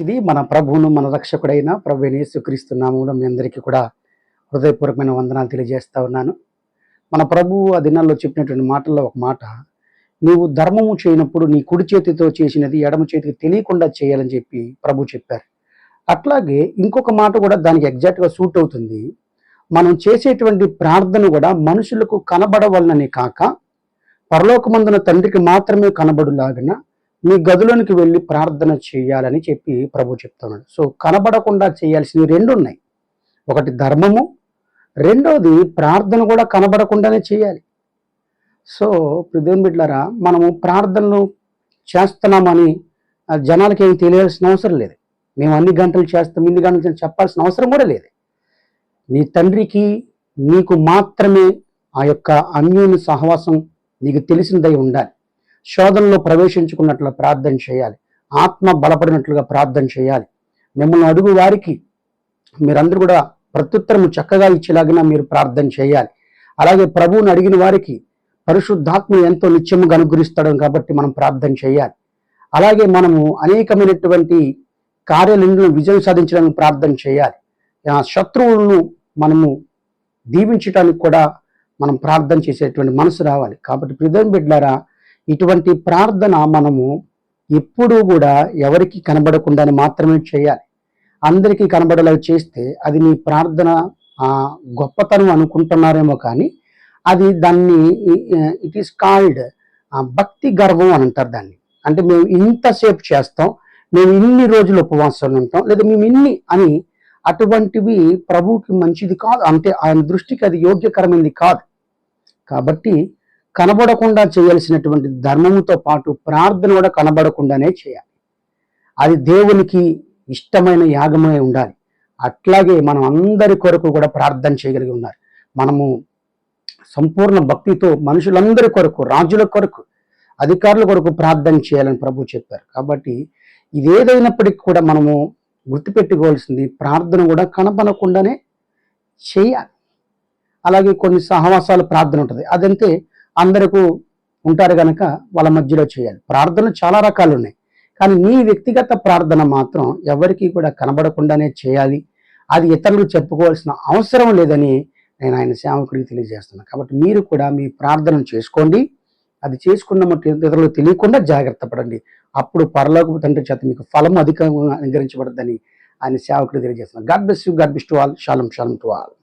మంచిది. మన ప్రభువును, మన రక్షకుడైన ప్రభువైన యేసుక్రీస్తు నామములో మీ అందరికీ కూడా హృదయపూర్వకమైన వందనాలు తెలియజేస్తా ఉన్నాను. మన ప్రభువు ఆ దినాల్లో చెప్పినటువంటి మాటల్లో ఒక మాట, నీవు ధర్మము చేయనప్పుడు నీ కుడి చేతితో చేసినది ఎడమ చేతికి తెలియకుండా చేయాలని చెప్పి ప్రభు చెప్పారు. అట్లాగే ఇంకొక మాట కూడా దానికి ఎగ్జాక్ట్‌గా సూట్ అవుతుంది. మనం చేసేటువంటి ప్రార్థన కూడా మనుషులకు కనబడవలనని కాక, పరలోకమందున తండ్రికి మాత్రమే కనబడులాగున మీ గదిలోనికి వెళ్ళి ప్రార్థన చేయాలని చెప్పి ప్రభు చెప్తున్నాడు. సో కనబడకుండా చేయాల్సినవి రెండు ఉన్నాయి. ఒకటి ధర్మము, రెండోది ప్రార్థన కూడా కనబడకుండానే చేయాలి. సో దేవుని బిడ్డలారా, మనము ప్రార్థనలు చేస్తున్నామని జనాలకి ఏమి తెలియాల్సిన అవసరం లేదు. మేము అన్ని గంటలు చేస్తాం, ఇన్ని గంటలు చెప్పాల్సిన అవసరం కూడా లేదు. నీ తండ్రికి నీకు మాత్రమే ఆ యొక్క అన్యోన్య సహవాసం నీకు తెలిసినదై ఉండాలి. శోధనలో ప్రవేశించుకున్నట్లు ప్రార్థన చేయాలి. ఆత్మ బలపడినట్లుగా ప్రార్థన చేయాలి. మిమ్మల్ని అడుగు వారికి మీరందరూ కూడా ప్రత్యుత్తరము చక్కగా ఇచ్చేలాగినా మీరు ప్రార్థన చేయాలి. అలాగే ప్రభువుని అడిగిన వారికి పరిశుద్ధాత్మ ఎంతో నిత్యముగా అనుగ్రహిస్తాడు కాబట్టి మనం ప్రార్థన చేయాలి. అలాగే మనము అనేకమైనటువంటి కార్యాలను విజయం సాధించడానికి ప్రార్థన చేయాలి. శత్రువులను మనము దీవించడానికి కూడా మనం ప్రార్థన చేసేటువంటి మనసు రావాలి. కాబట్టి ప్రియమైన బిడ్డలారా, ఇటువంటి ప్రార్థన మనము ఎప్పుడూ కూడా ఎవరికి కనబడకుండానే మాత్రమే చేయాలి. అందరికీ కనబడేలా చేస్తే అది మీ ప్రార్థన గొప్పతనం అనుకుంటున్నారేమో, కానీ అది దాన్ని ఇట్ ఈస్ కాల్డ్ భక్తి గర్వం అని అంటారు దాన్ని. అంటే మేము ఇంతసేపు చేస్తాం, మేము ఇన్ని రోజులు ఉపవాసాలు ఉంటాం, లేదా మేము ఇన్ని అని, అటువంటివి ప్రభువుకి మంచిది కాదు. అంటే ఆయన దృష్టికి అది యోగ్యకరమైనది కాదు. కాబట్టి కనబడకుండా చేయాల్సినటువంటి ధర్మముతో పాటు ప్రార్థన కూడా కనబడకుండానే చేయాలి. అది దేవునికి ఇష్టమైన యాగమై ఉండాలి. అట్లాగే మనం అందరి కొరకు కూడా ప్రార్థన చేయగలిగి ఉన్నారు. మనము సంపూర్ణ భక్తితో మనుషులందరి కొరకు, రాజుల కొరకు, అధికారుల కొరకు ప్రార్థన చేయాలని ప్రభు చెప్పారు. కాబట్టి ఇదేదైనప్పటికీ కూడా మనము గుర్తుపెట్టుకోవాల్సింది, ప్రార్థన కూడా కనబడకుండానే చేయాలి. అలాగే కొన్ని సహవాసాలు ప్రార్థన ఉంటుంది, అదంతే అందరికీ ఉంటారు కనుక వాళ్ళ మధ్యలో చేయాలి. ప్రార్థనలు చాలా రకాలు ఉన్నాయి, కానీ నీ వ్యక్తిగత ప్రార్థన మాత్రం ఎవరికి కూడా కనబడకుండానే చేయాలి. అది ఇతరులు చెప్పుకోవాల్సిన అవసరం లేదని నేను ఆయన సేవకుడికి తెలియజేస్తున్నాను. కాబట్టి మీరు కూడా మీ ప్రార్థనను చేసుకోండి. అది చేసుకున్న ఇతరులు తెలియకుండా జాగ్రత్త పడండి. అప్పుడు పరలోకపు తండ్రి చేత మీకు ఫలం అధికంగా అనుగ్రహించబడద్దని ఆయన సేవకుడికి తెలియజేస్తున్నాను. God bless you, God bless to all. షాሎም షాሎም to all.